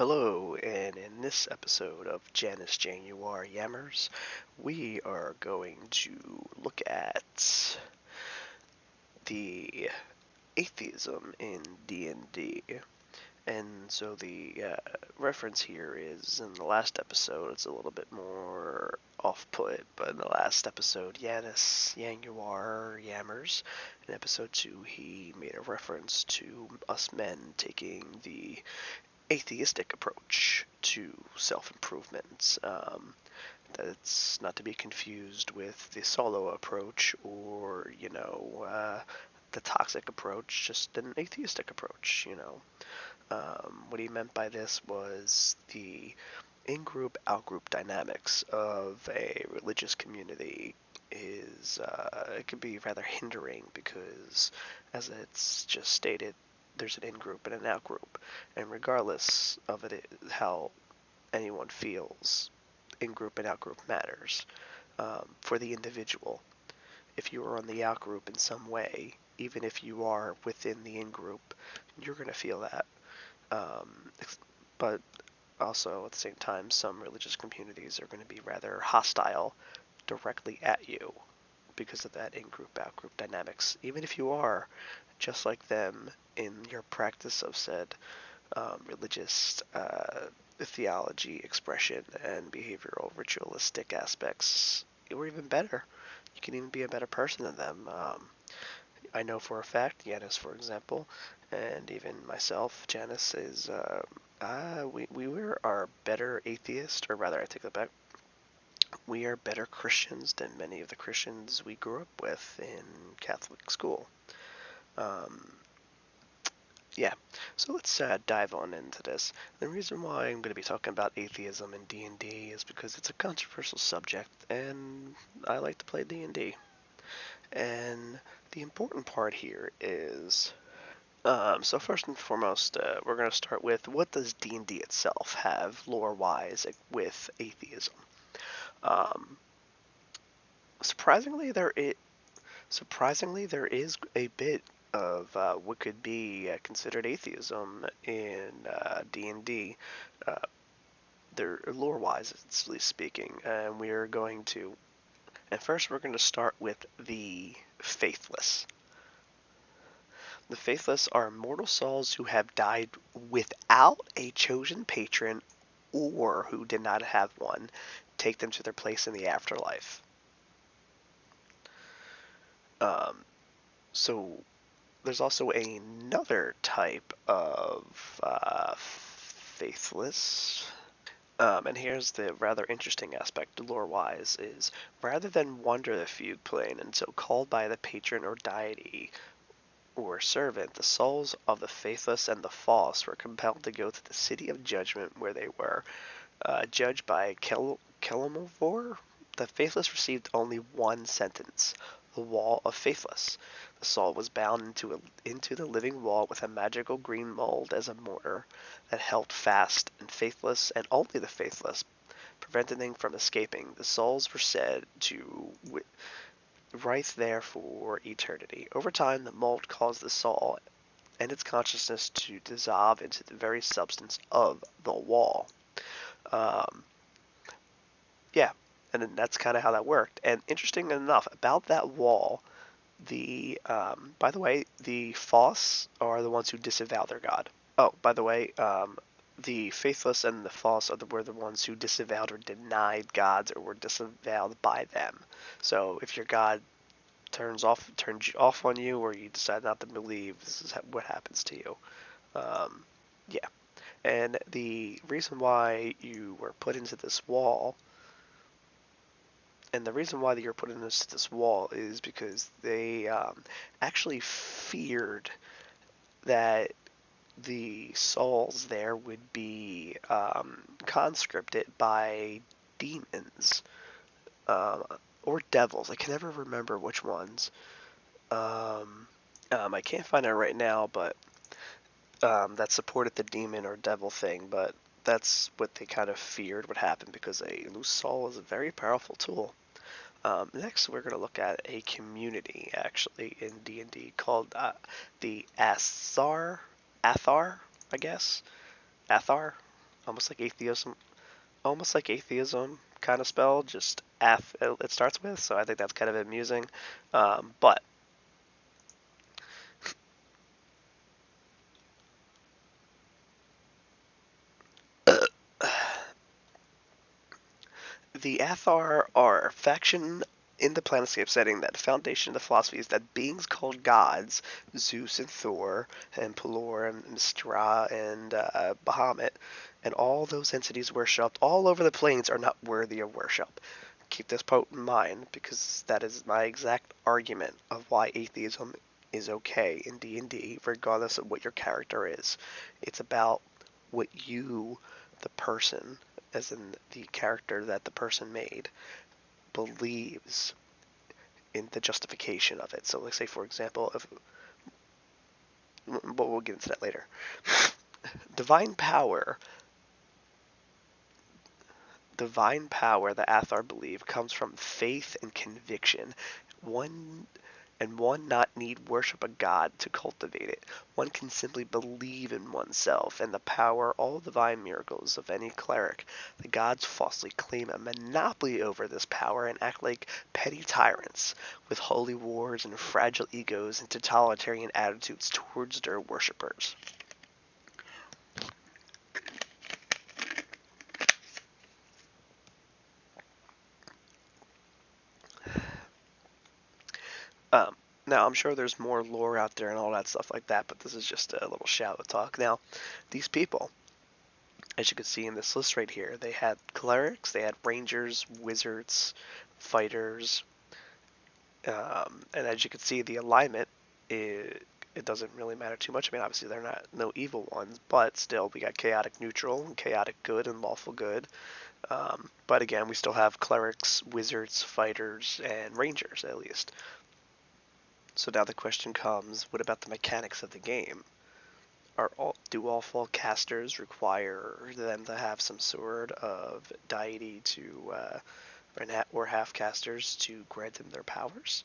Hello, and in this episode of Janus Jaguar Yammers, we are going to look at the atheism in D&D. And so the reference here is in the last episode, it's a little bit more off-put, but in the last episode, Janus Jaguar Yammers, in episode 2, he made a reference to us men taking the atheistic approach to self-improvement. That's not to be confused with the solo approach or, the toxic approach, just an atheistic approach. What he meant by this was the in-group, out-group dynamics of a religious community it can be rather hindering because, as it's just stated, there's an in-group and an out-group, and regardless of how anyone feels, in-group and out-group matters for the individual. If you are on the out-group in some way, even if you are within the in-group, you're going to feel that. But also, at the same time, some religious communities are going to be rather hostile directly at you because of that in-group, out-group dynamics, even if you are just like them in your practice of said religious theology, expression, and behavioral ritualistic aspects, or even better. You can even be a better person than them. I know for a fact, Janus, for example, and even myself, Janus, is we are better atheists, or rather, I take that back. We are better Christians than many of the Christians we grew up with in Catholic school. Yeah, so let's dive on into this. The reason why I'm going to be talking about atheism in D&D is because it's a controversial subject, and I like to play D&D. And the important part here is, so first and foremost, we're going to start with what does D&D itself have lore-wise with atheism. Surprisingly, there is a bit of what could be considered atheism in D&D, lore-wise, at least speaking. And first we're going to start with the faithless. The faithless are mortal souls who have died without a chosen patron or who did not have one take them to their place in the afterlife. So there's also another type of faithless. And here's the rather interesting aspect, lore-wise, is rather than wander the feud plane until called by the patron or deity or servant, the souls of the faithless and the false were compelled to go to the city of judgment, where they were judged by Kelimavor. The faithless received only one sentence: the wall of faithless. The soul was bound into the living wall with a magical green mold as a mortar that held fast and faithless, and only the faithless, preventing them from escaping. The souls were said to writhe there for eternity. Over time, the mold caused the soul and its consciousness to dissolve into the very substance of the wall. Yeah, and then that's kind of how that worked. And interesting enough, about that wall, by the way, the false are the ones who disavow their god. Oh, by the way, the faithless and the false were the ones who disavowed or denied gods or were disavowed by them. So if your god turns you off on you, or you decide not to believe, this is what happens to you. Yeah, and the reason why you were put into this wall. And the reason why you're put into this wall is because they actually feared that the souls there would be conscripted by demons or devils. I can never remember which ones. I can't find it right now, but that supported the demon or devil thing. But that's what they kind of feared would happen, because a loose soul is a very powerful tool. Next, we're going to look at a community, actually, in D&D called the Athar, I guess? Athar? almost like atheism kind of spell, just it starts with. So I think that's kind of amusing. But the Athar are a faction in the Planescape setting that the foundation of the philosophy is that beings called gods, Zeus and Thor, and Pelor and Mystra and Bahamut, and all those entities worshipped all over the planes are not worthy of worship. Keep this quote in mind because that is my exact argument of why atheism is okay in D&D, regardless of what your character is. It's about what you, the person, as in the character that the person made, believes in the justification of it. So let's say, for example, but we'll get into that later. Divine power, divine power, the Athar believe, comes from faith and conviction. One one not need worship a god to cultivate it. One can simply believe in oneself and the power, all divine miracles of any cleric. The gods falsely claim a monopoly over this power and act like petty tyrants with holy wars and fragile egos and totalitarian attitudes towards their worshippers. Um, Now, I'm sure there's more lore out there and all that stuff like that, but this is just a little shallow talk. Now, these people, as you can see in this list right here, they had clerics, they had rangers, wizards, fighters, and as you can see, the alignment, it doesn't really matter too much. I mean, obviously they're not no evil ones, but still we got chaotic neutral, and chaotic good, and lawful good. But again, we still have clerics, wizards, fighters, and rangers at least. So now the question comes, what about the mechanics of the game? Do all full casters require them to have some sort of deity to, or half casters to grant them their powers?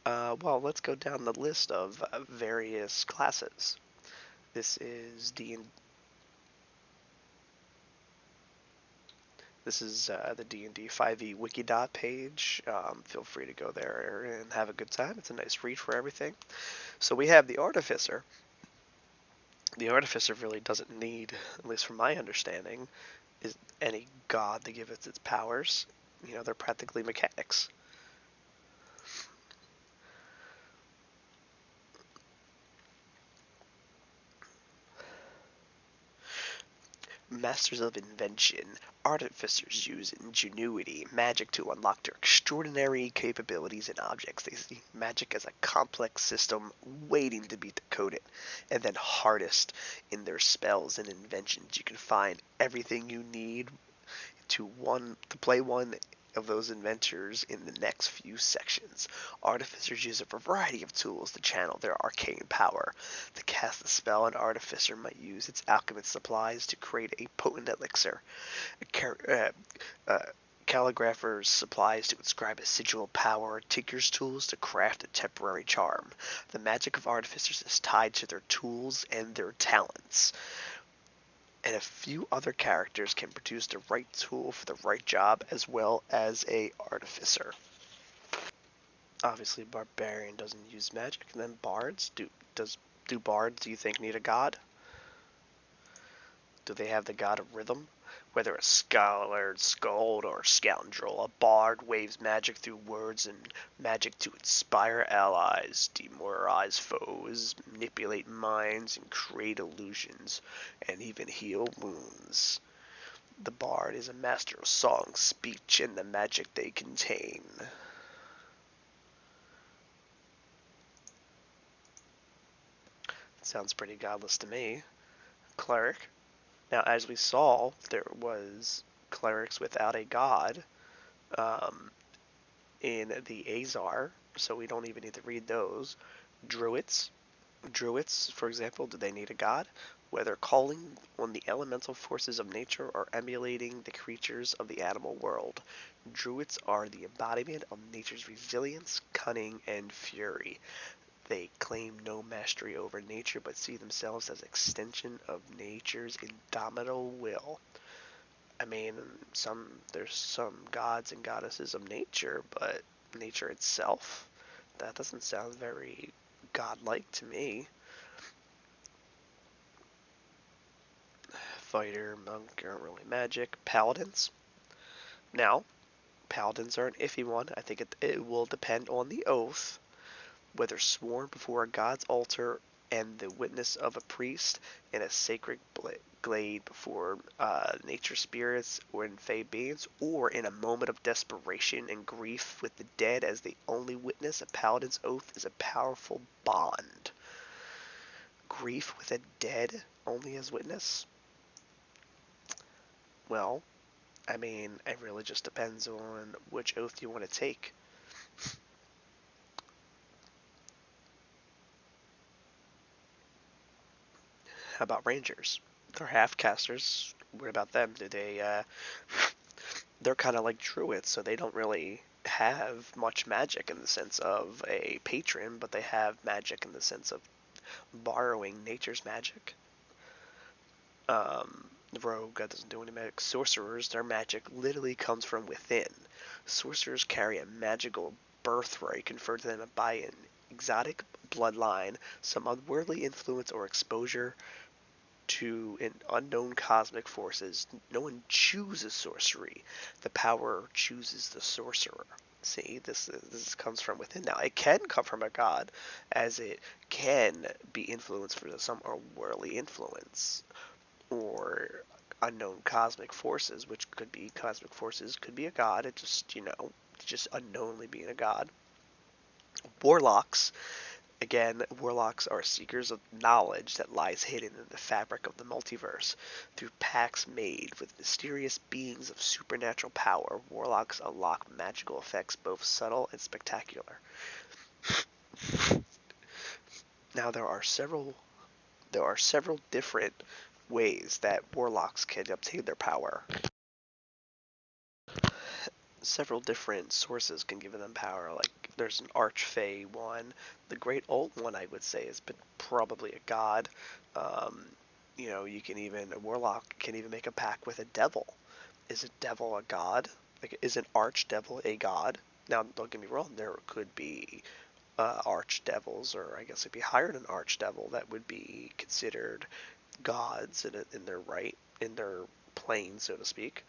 Well, let's go down the list of various classes. This is the D&D 5e Wikidot page. Feel free to go there and have a good time. It's a nice read for everything. So we have the Artificer. The Artificer really doesn't need, at least from my understanding, is any god to give it its powers. You know, they're practically mechanics. Masters of invention, artificers use ingenuity, magic to unlock their extraordinary capabilities in objects. They see magic as a complex system waiting to be decoded, and then harnessed in their spells and inventions. You can find everything you need to play one of those inventors in the next few sections. Artificers use a variety of tools to channel their arcane power. To cast a spell, an artificer might use its alchemist supplies to create a potent elixir. Calligrapher's supplies to inscribe a sigil power, tinker's tools to craft a temporary charm. The magic of artificers is tied to their tools and their talents, and a few other characters can produce the right tool for the right job as well as a artificer. Obviously, barbarian doesn't use magic. And then bards, do bards, do you think, need a god? Do they have the god of rhythm? Whether a scholar, skald, or scoundrel, a bard waves magic through words and magic to inspire allies, demoralize foes, manipulate minds, and create illusions, and even heal wounds. The bard is a master of song, speech, and the magic they contain. Sounds pretty godless to me. Cleric. Now, as we saw, there was clerics without a god um, in the Azar, so we don't even need to read those. Druids. Druids, for example, do they need a god? Whether calling on the elemental forces of nature or emulating the creatures of the animal world, Druids are the embodiment of nature's resilience, cunning, and fury. They claim no mastery over nature, but see themselves as extension of nature's indomitable will. I mean, there's some gods and goddesses of nature, but nature itself, that doesn't sound very godlike to me. Fighter, monk aren't really magic. Paladins. Now, paladins are an iffy one. I think it will depend on the oath, whether sworn before a god's altar and the witness of a priest in a sacred glade before nature spirits or in fey beings, or in a moment of desperation and grief with the dead as the only witness. A paladin's oath is a powerful bond. Grief with a dead only as witness? Well, I mean, it really just depends on which oath you want to take. How about rangers? They're half casters. What about them? Do they they're kind of like druids, so they don't really have much magic in the sense of a patron, but they have magic in the sense of borrowing nature's magic. The rogue doesn't do any magic. Sorcerers, their magic literally comes from within. Sorcerers carry a magical birthright conferred to them by an exotic bloodline, some unworldly influence or exposure to an unknown cosmic forces. No one chooses sorcery. The power chooses the sorcerer. See, this comes from within. Now, it can come from a god, as it can be influenced for some worldly influence, or unknown cosmic forces, which could be cosmic forces, could be a god. It just, just unknowingly being a god. Warlocks. Again, warlocks are seekers of knowledge that lies hidden in the fabric of the multiverse. Through pacts made with mysterious beings of supernatural power, warlocks unlock magical effects both subtle and spectacular. Now there are several different ways that warlocks can obtain their power. Several different sources can give them power. Like there's an archfey one. The great old one, I would say, is probably a god. Um, you can even a warlock can even make a pact with a devil. Is a devil a god? Like, is an archdevil a god? Now, don't get me wrong. There could be archdevils, or I guess it'd be higher than archdevil, that would be considered gods in their right, in their plane, so to speak.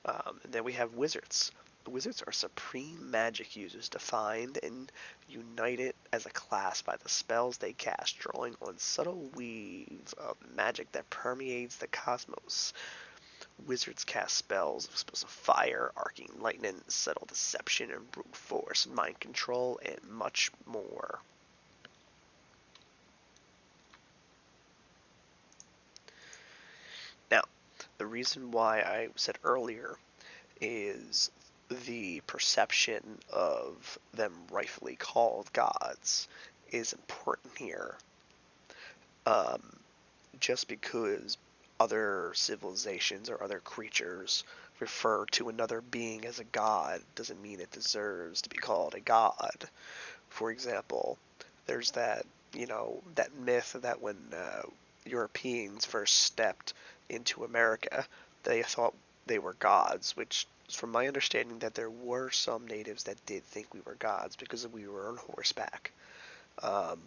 And then we have wizards. The wizards are supreme magic users, defined and united as a class by the spells they cast, drawing on subtle weaves of magic that permeates the cosmos. Wizards cast spells of fire, arcing lightning, subtle deception and brute force, mind control, and much more. Now, the reason why I said earlier is the perception of them rightfully called gods is important here. Um, just because other civilizations or other creatures refer to another being as a god doesn't mean it deserves to be called a god. For example, there's that myth that when Europeans first stepped into America, they thought they were gods, which from my understanding that there were some natives that did think we were gods because we were on horseback. Um,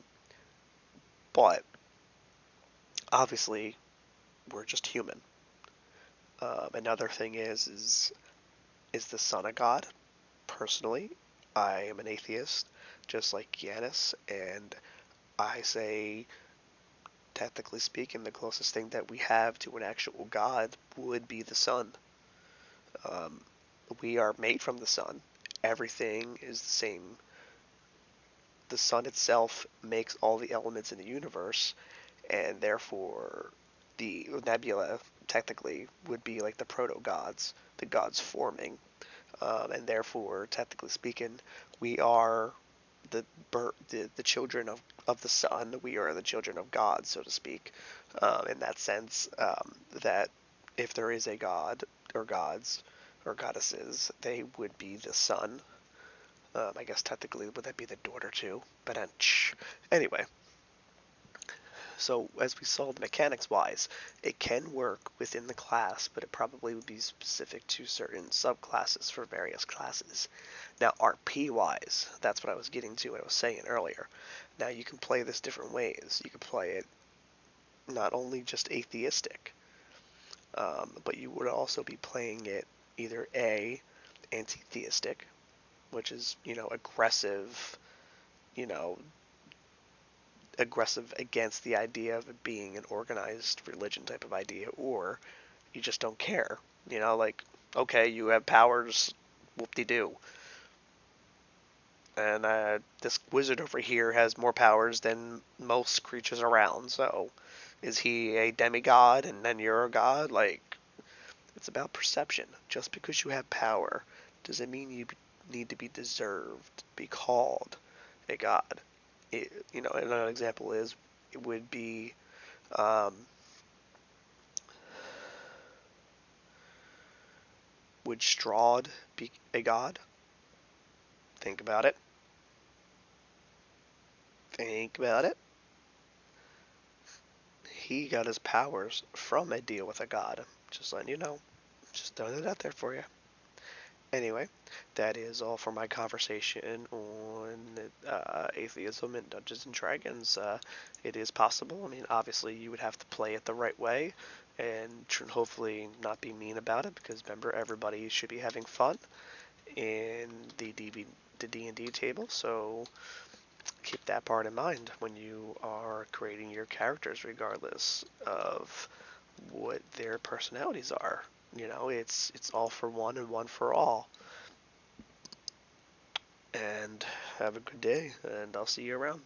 but obviously, we're just human. Another thing is the sun a god? Personally, I am an atheist, just like Janus, and I say, technically speaking, the closest thing that we have to an actual god would be the sun. Um, we are made from the sun. Everything is the same. The sun itself makes all the elements in the universe, and therefore the nebula technically would be like the proto-gods, the gods forming. And therefore, technically speaking, we are the children of the sun. We are the children of God, so to speak, in that sense. That if there is a god or gods or goddesses, they would be the sun. I guess technically would that be the daughter too? But anyway, so as we saw the mechanics wise, it can work within the class, but it probably would be specific to certain subclasses for various classes. Now RP wise, that's what I was getting to, what I was saying earlier. Now you can play this different ways. You can play it not only just atheistic, but you would also be playing it either A, anti-theistic, which is, aggressive, you know, aggressive against the idea of it being an organized religion type of idea, or you just don't care. Like, okay, you have powers, whoop-de-doo. And this wizard over here has more powers than most creatures around, so is he a demigod and then you're a god? Like, it's about perception. Just because you have power doesn't mean you need to be deserved, be called a god. Another example is, it would be, um, would Strahd be a god? Think about it. Think about it. He got his powers from a deal with a god. Just letting you know. Just throwing it out there for you. Anyway, that is all for my conversation on atheism and Dungeons and Dragons. It is possible. I mean, obviously, you would have to play it the right way, and hopefully not be mean about it. Because remember, everybody should be having fun in the D&D table. So keep that part in mind when you are creating your characters, regardless of what their personalities are. It's all for one and one for all. And have a good day, and I'll see you around.